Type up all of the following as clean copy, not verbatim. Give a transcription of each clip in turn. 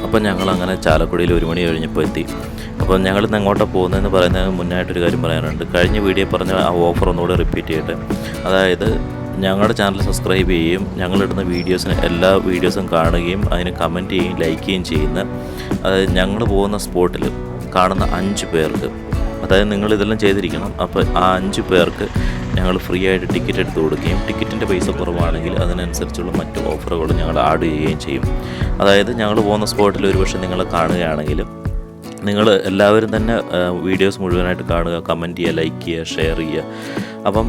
അപ്പോൾ ഞങ്ങളങ്ങനെ ചാലക്കുടിയിൽ 1 മണി കഴിഞ്ഞപ്പോൾ എത്തി. അപ്പോൾ ഞങ്ങളിന്ന് എങ്ങോട്ടാണ് പോകുന്നതെന്ന് പറയുന്നതിന് മുന്നായിട്ടൊരു കാര്യം പറയാനുണ്ട്. കഴിഞ്ഞ വീഡിയോ പറഞ്ഞ ആ ഓഫർ ഒന്നുകൂടെ റിപ്പീറ്റ് ചെയ്യട്ടെ. അതായത് ഞങ്ങളുടെ ചാനൽ സബ്സ്ക്രൈബ് ചെയ്യുകയും ഞങ്ങളിടുന്ന എല്ലാ വീഡിയോസും കാണുകയും അതിന് കമൻറ്റ് ചെയ്യുകയും ലൈക്ക് ചെയ്യുകയും ചെയ്യുന്ന, അതായത് ഞങ്ങൾ പോകുന്ന സ്പോട്ടിൽ കാണുന്ന 5 പേർക്ക്, അതായത് നിങ്ങളിതെല്ലാം ചെയ്തിരിക്കണം. അപ്പോൾ ആ 5 പേർക്ക് ഞങ്ങൾ ഫ്രീ ആയിട്ട് ടിക്കറ്റ് എടുത്ത് കൊടുക്കുകയും ടിക്കറ്റിൻ്റെ പൈസ കുറവാണെങ്കിൽ അതിനനുസരിച്ചുള്ള മറ്റ് ഓഫറുകൾ ഞങ്ങൾ ആഡ് ചെയ്യുകയും ചെയ്യും. അതായത് ഞങ്ങൾ പോകുന്ന സ്പോട്ടിൽ ഒരുപക്ഷെ നിങ്ങൾ കാണുകയാണെങ്കിൽ നിങ്ങൾ എല്ലാവരും തന്നെ വീഡിയോസ് മുഴുവനായിട്ട് കാണുക, കമൻറ്റ് ചെയ്യുക, ലൈക്ക് ചെയ്യുക, ഷെയർ ചെയ്യുക. അപ്പം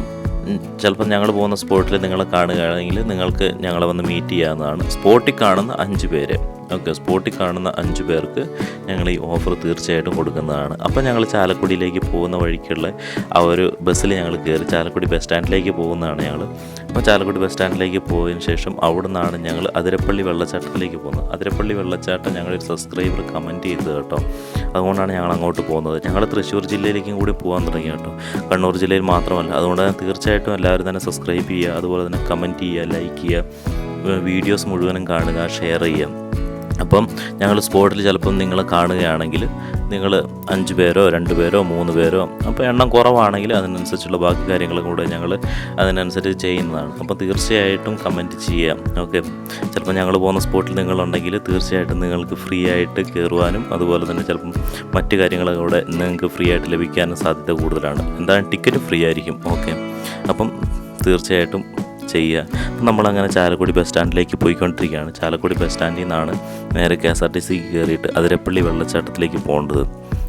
ചിലപ്പോൾ ഞങ്ങൾ പോകുന്ന സ്പോട്ടിൽ നിങ്ങൾ കാണുകയാണെങ്കിൽ നിങ്ങൾക്ക് ഞങ്ങളെ വന്ന് മീറ്റ് ചെയ്യാവുന്നതാണ്. സ്പോട്ടിൽ കാണുന്ന 5 പേര്, ഓക്കെ, സ്പോട്ടിൽ കാണുന്ന 5 പേർക്ക് ഞങ്ങൾ ഈ ഓഫർ തീർച്ചയായിട്ടും കൊടുക്കുന്നതാണ്. അപ്പോൾ ഞങ്ങൾ ചാലക്കുടിയിലേക്ക് പോകുന്ന വഴിക്കുള്ള ആ ഒരു ബസ്സിൽ ഞങ്ങൾ കയറി ചാലക്കുടി ബസ് സ്റ്റാൻഡിലേക്ക് പോകുന്നതാണ് ഞങ്ങൾ. അപ്പോൾ ചാലക്കുടി ബസ് സ്റ്റാൻഡിലേക്ക് പോയതിന് ശേഷം അവിടെ നിന്നാണ് ഞങ്ങൾ അതിരപ്പള്ളി വെള്ളച്ചാട്ടത്തിലേക്ക് പോകുന്നത്. അതിരപ്പള്ളി വെള്ളച്ചാട്ടം ഞങ്ങളൊരു സബ്സ്ക്രൈബർ കമൻറ്റ് ചെയ്തത് കേട്ടോ. അതുകൊണ്ടാണ് ഞങ്ങൾ അങ്ങോട്ട് പോകുന്നത്. ഞങ്ങൾ തൃശ്ശൂർ ജില്ലയിലേക്കും കൂടി പോകാൻ തുടങ്ങി കേട്ടോ, കണ്ണൂർ ജില്ലയിൽ മാത്രമല്ല. അതുകൊണ്ട് തീർച്ചയായിട്ടും എല്ലാവരും തന്നെ സബ്സ്ക്രൈബ് ചെയ്യുക, അതുപോലെ തന്നെ കമൻറ്റ് ചെയ്യുക, ലൈക്ക് ചെയ്യുക, വീഡിയോസ് മുഴുവനും കാണുക, ഷെയർ ചെയ്യുക. അപ്പം ഞങ്ങൾ സ്പോട്ടിൽ ചിലപ്പം നിങ്ങൾ കാണുകയാണെങ്കിൽ നിങ്ങൾ 5 പേരോ 2 പേരോ 3 പേരോ, അപ്പോൾ എണ്ണം കുറവാണെങ്കിൽ അതിനനുസരിച്ചുള്ള ബാക്കി കാര്യങ്ങളും കൂടെ ഞങ്ങൾ അതിനനുസരിച്ച് ചെയ്യുന്നതാണ്. അപ്പോൾ തീർച്ചയായിട്ടും കമൻറ്റ് ചെയ്യാം, ഓക്കെ. ചിലപ്പോൾ ഞങ്ങൾ പോകുന്ന സ്പോട്ടിൽ നിങ്ങളുണ്ടെങ്കിൽ തീർച്ചയായിട്ടും നിങ്ങൾക്ക് ഫ്രീ ആയിട്ട് കയറുവാനും അതുപോലെ തന്നെ ചിലപ്പം മറ്റ് കാര്യങ്ങളും കൂടെ നിങ്ങൾക്ക് ഫ്രീ ആയിട്ട് ലഭിക്കാനും സാധ്യത കൂടുതലാണ്. എന്തായാലും ടിക്കറ്റ് ഫ്രീ ആയിരിക്കും, ഓക്കെ. അപ്പം തീർച്ചയായിട്ടും ചെയ്യുക. അപ്പം നമ്മളങ്ങനെ ചാലക്കുടി ബസ് സ്റ്റാൻഡിലേക്ക് പോയിക്കൊണ്ടിരിക്കുകയാണ്. ചാലക്കുടി ബസ് സ്റ്റാൻഡിൽ നിന്നാണ് നേരെ KSRTC കയറിയിട്ട് അതിരപ്പള്ളി വെള്ളച്ചാട്ടത്തിലേക്ക് പോകേണ്ടത്.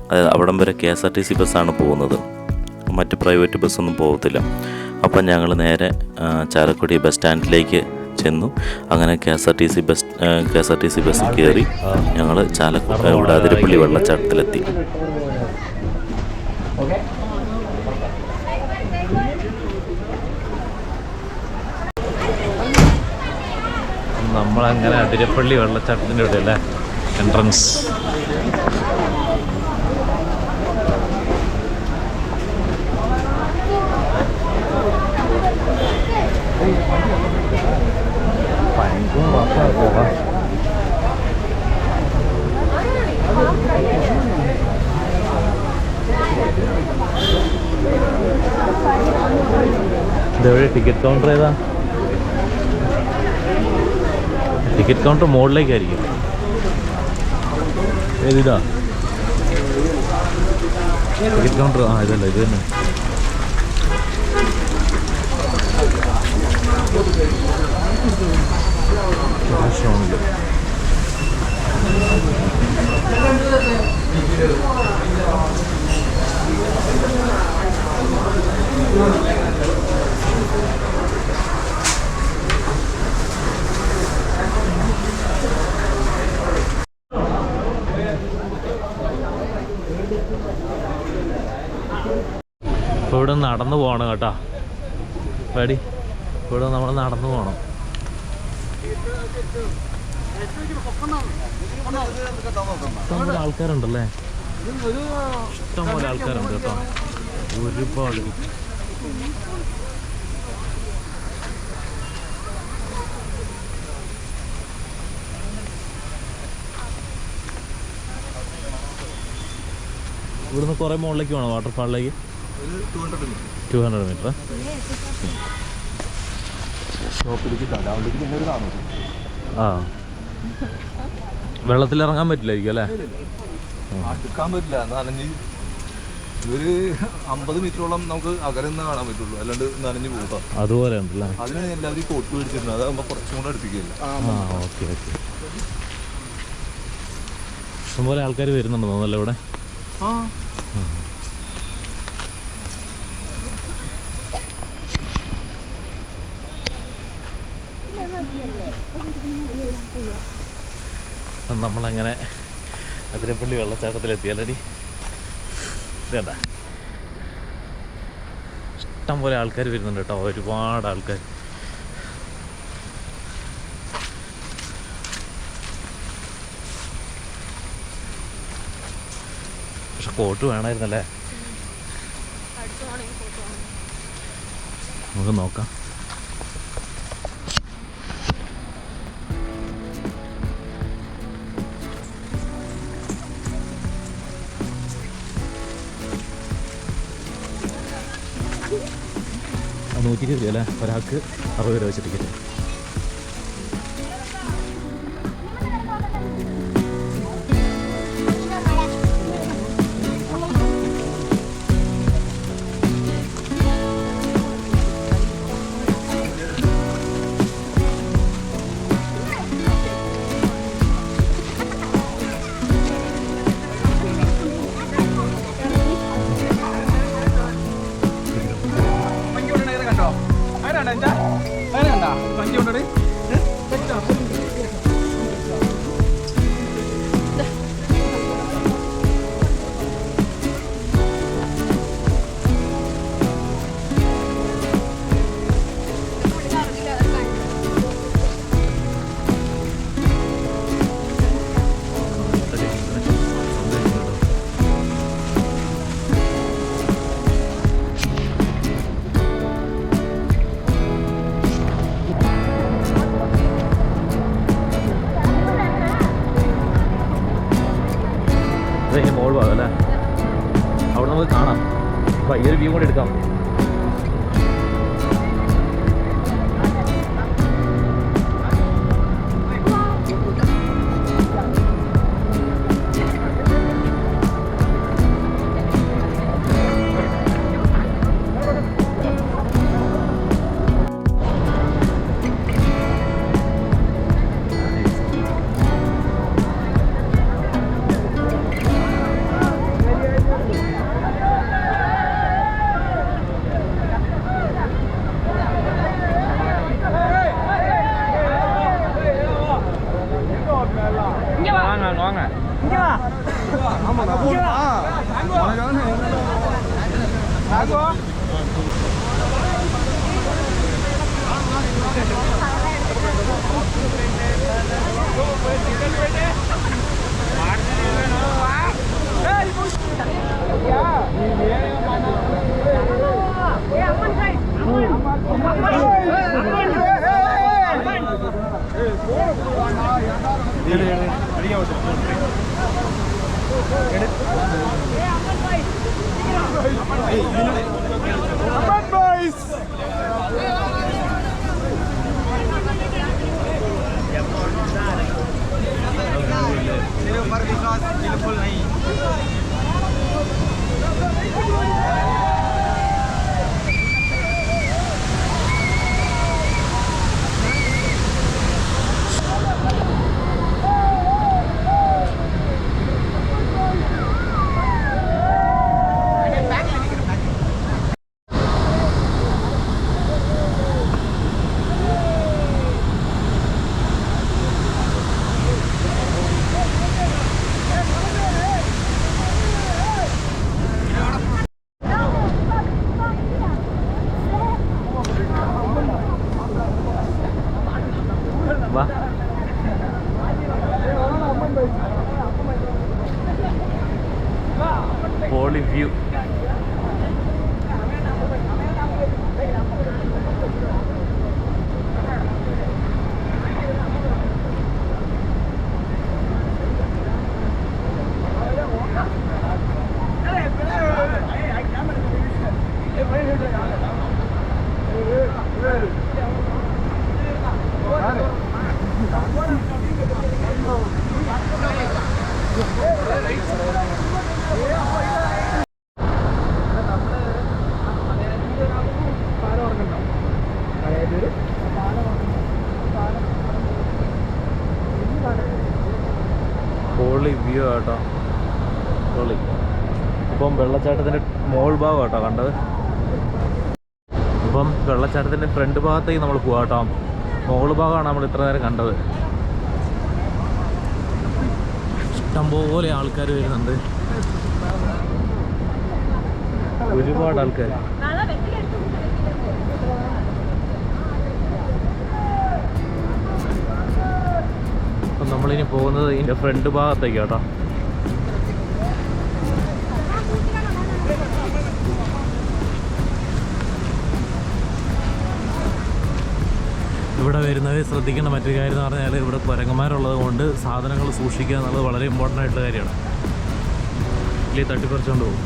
അതായത് അവിടം വരെ KSRTC ബസ്സാണ് പോകുന്നത്, മറ്റ് പ്രൈവറ്റ് ബസ്സൊന്നും പോകത്തില്ല. അപ്പം ഞങ്ങൾ നേരെ ചാലക്കുടി ബസ് സ്റ്റാൻഡിലേക്ക് ചെന്നു. അങ്ങനെ KSRTC ബസ് കയറി ഞങ്ങൾ ഇവിടെ അതിരപ്പള്ളി വെള്ളച്ചാട്ടത്തിലെത്തി. നമ്മളങ്ങനെ അതിരപ്പള്ളി വെള്ളച്ചാട്ടത്തിൻ്റെ ഇവിടെ അല്ലേ എൻട്രൻസ്. ഇതെവിടെ ടിക്കറ്റ് കൗണ്ടർ ഏതാ? ടിക്കറ്റ് കൗണ്ടർ മുകളിലേക്കായിരിക്കും. ഏതിതാ ടിക്കറ്റ് കൗണ്ടർ? ആ ഇതല്ല, ഇത് തന്നെ. ക്യാഷോണില് ഇപ്പോൾ ഇവിടെ നടന്നു പോകണം കേട്ടോ പേടി. ഇവിടെ നമ്മൾ നടന്നു പോകണം. ഇഷ്ടംപോലെ ആൾക്കാരുണ്ടല്ലേ, ഇഷ്ടംപോലെ ആൾക്കാരുണ്ട് കേട്ടോ, ഒരുപാട്. ഇവിടുന്ന് കുറേ മുകളിലേക്ക് വേണം വാട്ടർഫാളിലേക്ക്. 200 മീറ്റർ. ആ വെള്ളത്തിലിറങ്ങാൻ പറ്റില്ലായിരിക്കും അല്ലേ? അടുക്കാൻ പറ്റില്ല, നനഞ്ഞ് ഒരു 50 മീറ്ററോളം നമുക്ക് അകലെന്ന് കാണാൻ പറ്റുള്ളൂ, അല്ലാണ്ട് നനഞ്ഞ് പോകാം. അതുപോലെ ഉണ്ടല്ലേ? അതിനാണ് എല്ലാവരും കോട്ട് പിടിച്ചിരുന്നത്, അതാകുമ്പോൾ കുറച്ചും കൂടെ അടുപ്പിക്കില്ല. Okay okay. ഇഷ്ടംപോലെ ആൾക്കാർ വരുന്നുണ്ടെന്ന് തോന്നുന്നല്ലോ ഇവിടെ. നമ്മളങ്ങനെ അതിരപ്പള്ളി വെള്ളച്ചാട്ടത്തിലെത്തിയാലടി. ഇതേണ്ട ഇഷ്ടം പോലെ ആൾക്കാർ വരുന്നുണ്ട് കേട്ടോ, ഒരുപാട് ആൾക്കാർ. പക്ഷെ കോട്ട് വേണമായിരുന്നല്ലേ? നമുക്ക് നോക്കാം. 120 രൂപ അല്ലേ, ഒരാൾക്ക് 60 രൂപ വെച്ച് ടിക്കറ്റ്. ഇതിൻ്റെ മോൾ ഭാഗം അല്ലേ, അവിടെ നമുക്ക് കാണാം. അപ്പോൾ ഈ ഒരു വ്യൂ കൂടെ എടുക്കാം. Holy view. പൊളി വ്യൂ കേട്ടോ, പൊളി. ഇപ്പം വെള്ളച്ചാട്ടത്തിൻ്റെ മോൾ ഭാഗം കേട്ടോ കണ്ടത്. ഇപ്പം വെള്ളച്ചാട്ടത്തിൻ്റെ ഫ്രണ്ട് ഭാഗത്തേക്ക് നമ്മൾ പോകാം കേട്ടോ. മോൾ ഭാഗമാണ് നമ്മൾ ഇത്ര നേരം കണ്ടത്. ഇഷ്ടംപോലെ ആൾക്കാർ വരുന്നുണ്ട്, ഒരുപാട് ആൾക്കാർ. അപ്പം നമ്മളിനി പോകുന്നത് ഇതിൻ്റെ ഫ്രണ്ട് ഭാഗത്തേക്ക് കേട്ടോ. ഇവിടെ വരുന്നവർ ശ്രദ്ധിക്കേണ്ട മറ്റൊരു കാര്യം എന്ന് പറഞ്ഞാൽ ഇവിടെ കുരങ്ങന്മാരുള്ളത് കൊണ്ട് സാധനങ്ങൾ സൂക്ഷിക്കുക എന്നുള്ളത് വളരെ ഇമ്പോർട്ടൻ്റ് ആയിട്ടുള്ള കാര്യമാണ്. ഇല്ലെങ്കിൽ തട്ടിപ്പറിച്ചുകൊണ്ട് പോകും.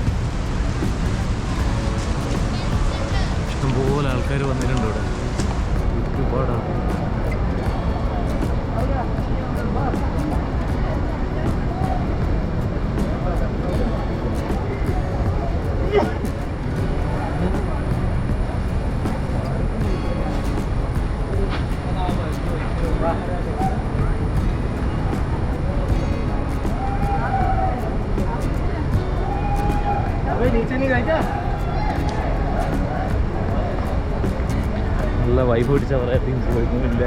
ഇഷ്ടംപോലെ ആൾക്കാർ വന്നിട്ടുണ്ട് ഇവിടെ. ഒരുപാടാണ്. നല്ല വൈബ് പിടിച്ച കുറേ ടീംസ് വരുന്നില്ല.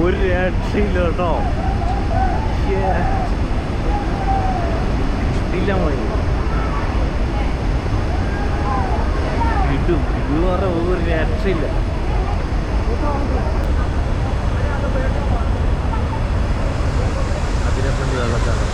ഒരു രക്ഷയില്ല കേട്ടോ. ഇല്ല മതി കിട്ടും. ഇത് പറഞ്ഞ ഒരു രക്ഷയില്ല. അതിനെപ്പറ്റി വെള്ളച്ചാട്ടം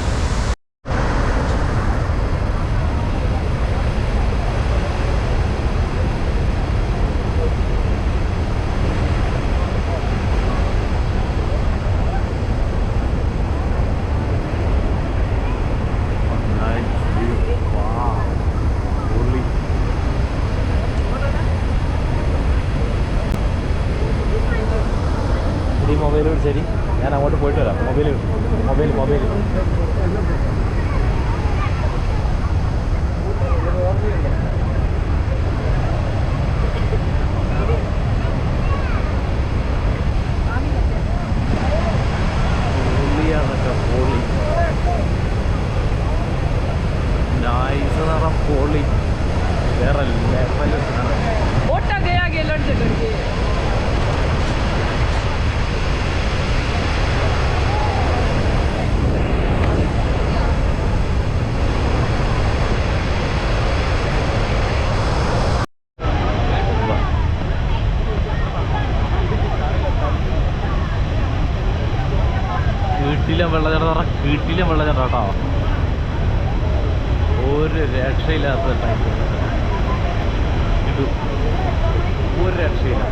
മൊബൈൽ ശരി. ഞാൻ അങ്ങോട്ട് പോയിട്ട് വരാം. മൊബൈൽ പൊളിയാണൊക്കെ. പൊളി നൈസ് എന്ന് പറഞ്ഞാൽ പൊളി വേറെ ലെവൽ. വീട്ടിലും വെള്ളച്ചാട്ടം കേട്ടോ. ഒരു രക്ഷയില്ലാത്ത ടൈപ്പ്. ഇത് ഒരു രക്ഷയില്ല.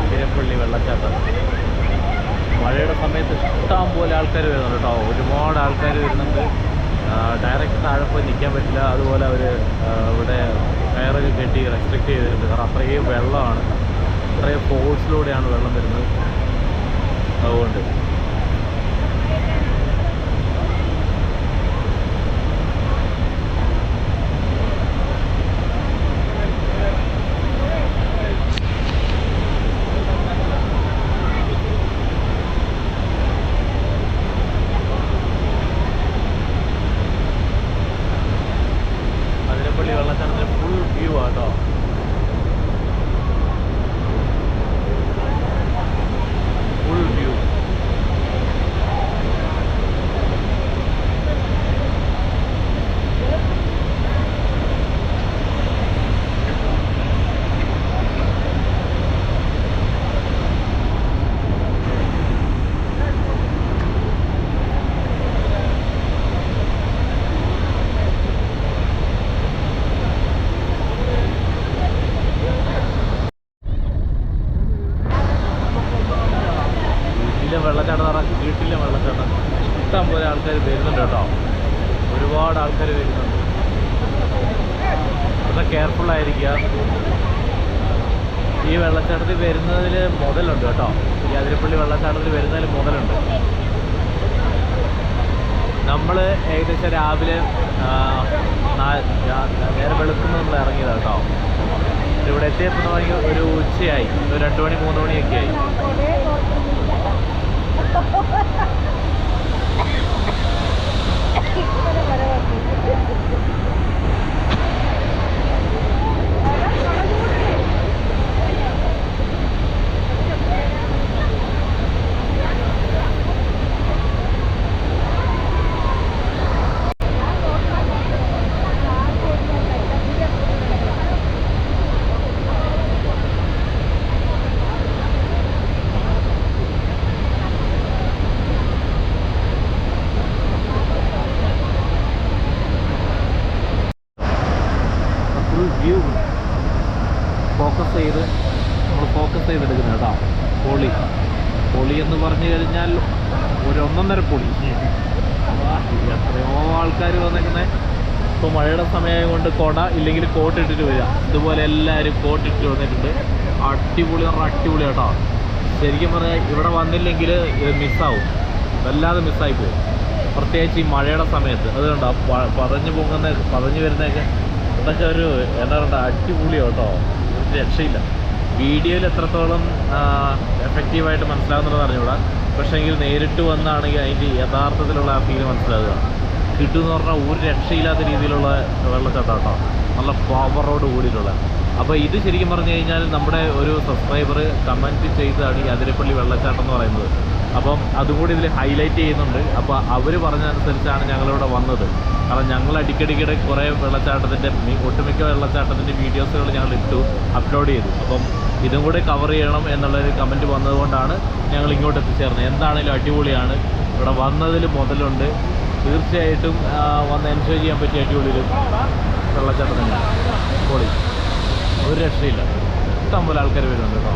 അതിരപ്പള്ളി വെള്ളച്ചാട്ടം മഴയുടെ സമയത്ത് ഇഷ്ടം പോലെ ആൾക്കാർ വരുന്നുണ്ട് കേട്ടോ. ഒരുപാട് ആൾക്കാർ വരുന്നുണ്ട്. ഡയറക്റ്റ് താഴെ പോയി നിൽക്കാൻ പറ്റില്ല. അതുപോലെ അവർ ഇവിടെ കയറൊക്കെ കെട്ടി റെസ്ട്രിക്റ്റ് ചെയ്തിട്ടുണ്ട്. കാരണം അത്രയും വെള്ളമാണ്. അത്രയും ഫോഴ്സിലൂടെയാണ് വെള്ളം വരുന്നത്. അതുകൊണ്ട് വെള്ളച്ചാട്ടത്തിന് ഫുൾ വ്യൂ ആട്ടോ. Full view. വെള്ളച്ചാട്ടം എന്ന് പറഞ്ഞാൽ വീട്ടിലെ വെള്ളച്ചാട്ടം. ഇഷ്ടം പോലെ ആൾക്കാർ വരുന്നുണ്ട് കേട്ടോ. ഒരുപാട് ആൾക്കാർ വരുന്നുണ്ട്. വളരെ കെയർഫുള്ളായിരിക്കുക. ഈ വെള്ളച്ചാട്ടത്തിൽ വരുന്നതിൽ മുതലുണ്ട് കേട്ടോ. ഈ അതിരപ്പള്ളി വെള്ളച്ചാട്ടത്തിൽ വരുന്നതിൽ മുതലുണ്ട്. നമ്മൾ ഏകദേശം രാവിലെ നേരെ വെളുക്കുന്ന നമ്മൾ ഇറങ്ങിയതാണ് കേട്ടോ. ഇവിടെ എത്തിയപ്പോൾ ഒരു ഉച്ചയായി. ഒരു 2 മണി 3 മണിയൊക്കെ ആയി. വ്യൂ ഫോക്കസ് ചെയ്തെടുക്കുന്നത് കേട്ടോ. പൊളി എന്ന് പറഞ്ഞു കഴിഞ്ഞാൽ ഒരു ഒന്നൊന്നര പൊളി. എത്രയോ ആൾക്കാർ വന്നിരിക്കുന്നത്. ഇപ്പോൾ മഴയുടെ സമയം കൊണ്ട് കൊട ഇല്ലെങ്കിൽ കോട്ട് ഇട്ടിട്ട് വരിക. ഇതുപോലെ എല്ലാവരും കോട്ട് ഇട്ടിട്ട് വന്നിട്ടുണ്ട്. അടിപൊളി കേട്ടോ. ശരിക്കും പറഞ്ഞാൽ ഇവിടെ വന്നില്ലെങ്കിൽ ഇത് മിസ്സാവും, വല്ലാതെ മിസ്സായി പോകും. പ്രത്യേകിച്ച് ഈ മഴയുടെ സമയത്ത്. അതുകൊണ്ടോ പതഞ്ഞു വരുന്നതൊക്കെ അതൊക്കെ ഒരു എന്താ പറയുക അടിപൊളി കേട്ടോ. ഒരു രക്ഷയില്ല. വീഡിയോയിൽ എത്രത്തോളം എഫക്റ്റീവായിട്ട് മനസ്സിലാകുന്നുള്ളത് അറിഞ്ഞൂടാ. പക്ഷേ എങ്കിൽ നേരിട്ട് വന്നാണെങ്കിൽ അതിൻ്റെ യഥാർത്ഥത്തിലുള്ള ആ ഫീൽ മനസ്സിലാകുക. കിട്ടുമെന്ന് പറഞ്ഞാൽ ഒരു രക്ഷയില്ലാത്ത രീതിയിലുള്ള വെള്ളച്ചാട്ടം കേട്ടോ. നല്ല പവറോട് കൂടിയിട്ടുള്ള. അപ്പോൾ ഇത് ശരിക്കും പറഞ്ഞു കഴിഞ്ഞാൽ നമ്മുടെ ഒരു സബ്സ്ക്രൈബർ കമൻറ്റ് ചെയ്തതാണ് ഈ അതിരപ്പള്ളി വെള്ളച്ചാട്ടം എന്ന് പറയുന്നത്. അപ്പം അതുകൂടി ഇതിൽ ഹൈലൈറ്റ് ചെയ്യുന്നുണ്ട്. അപ്പോൾ അവർ പറഞ്ഞതനുസരിച്ചാണ് ഞങ്ങളിവിടെ വന്നത്. കാരണം ഞങ്ങൾ അടിക്കടിക്കിടെ കുറേ വെള്ളച്ചാട്ടത്തിൻ്റെ ഒട്ടുമിക്ക വെള്ളച്ചാട്ടത്തിൻ്റെ വീഡിയോസുകൾ ഞങ്ങൾ അപ്ലോഡ് ചെയ്തു. അപ്പം ഇതും കൂടെ കവർ ചെയ്യണം എന്നുള്ളൊരു കമൻറ്റ് വന്നതുകൊണ്ടാണ് ഞങ്ങൾ ഇങ്ങോട്ട് എത്തിച്ചേർന്നത്. എന്താണെങ്കിലും അടിപൊളിയാണ്. ഇവിടെ വന്നതിൽ മുതലുണ്ട്. തീർച്ചയായിട്ടും വന്ന് എൻജോയ് ചെയ്യാൻ പറ്റിയ അടിപൊളിയൊരു വെള്ളച്ചാട്ടം തന്നെയാണ്. പൊളി, ഒരു രക്ഷയില്ല. ഇഷ്ടംപോലെ ആൾക്കാർ വരുന്നുണ്ട് കേട്ടോ.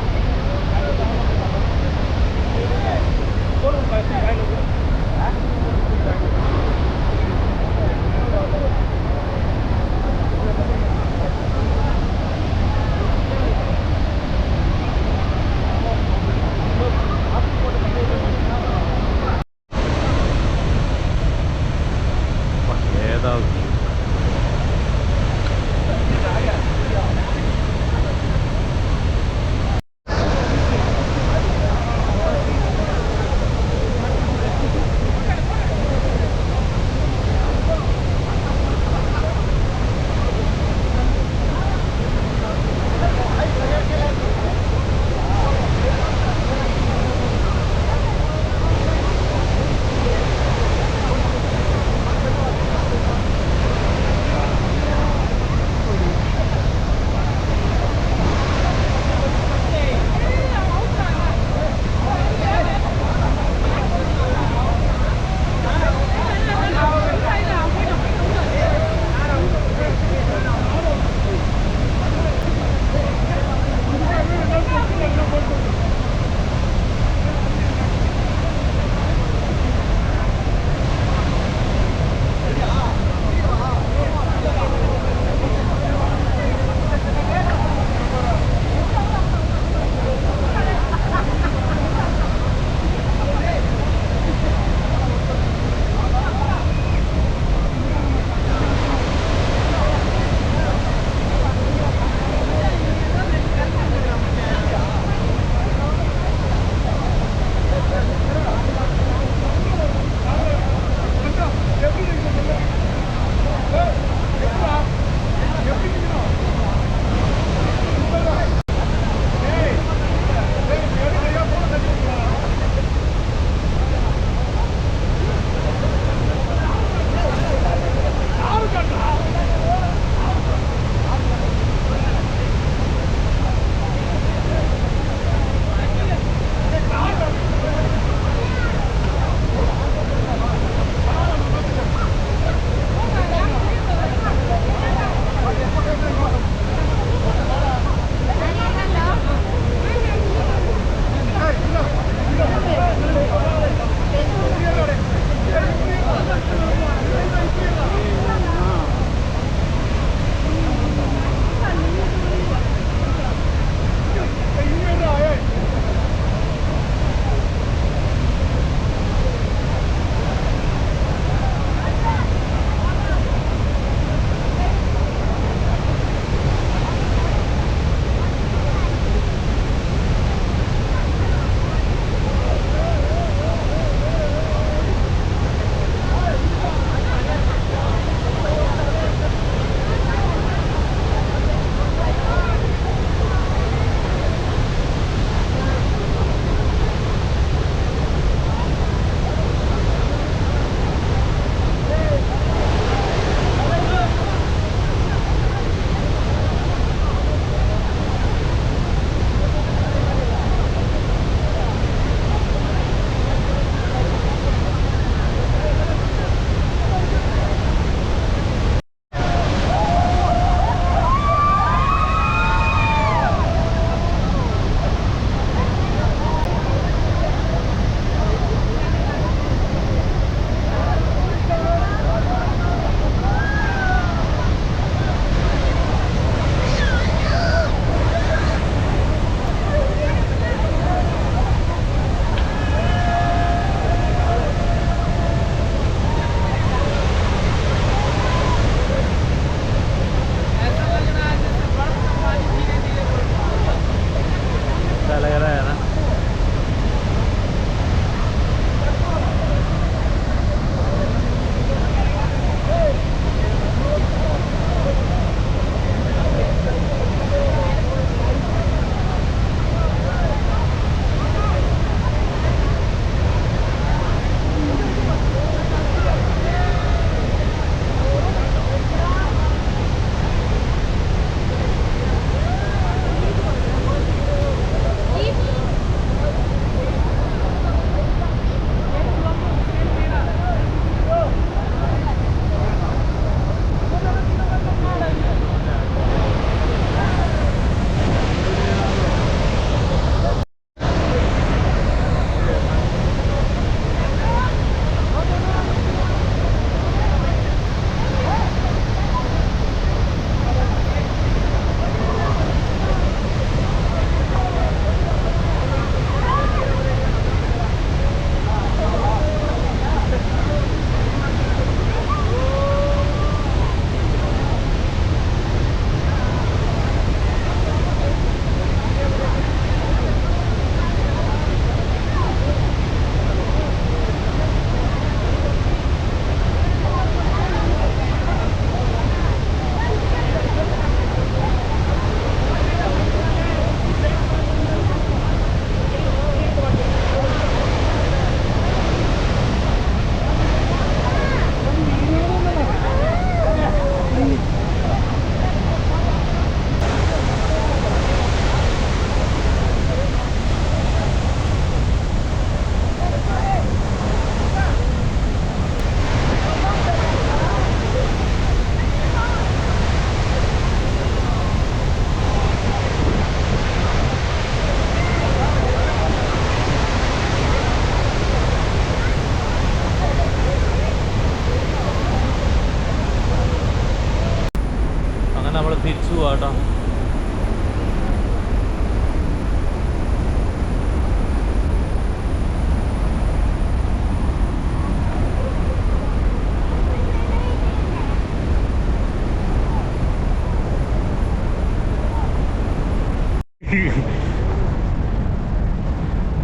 നമ്മൾ തിരിച്ചു പോകാട്ടോ.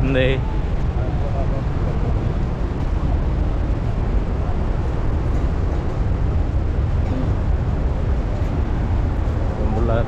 എന്തേ പിള്ളേർ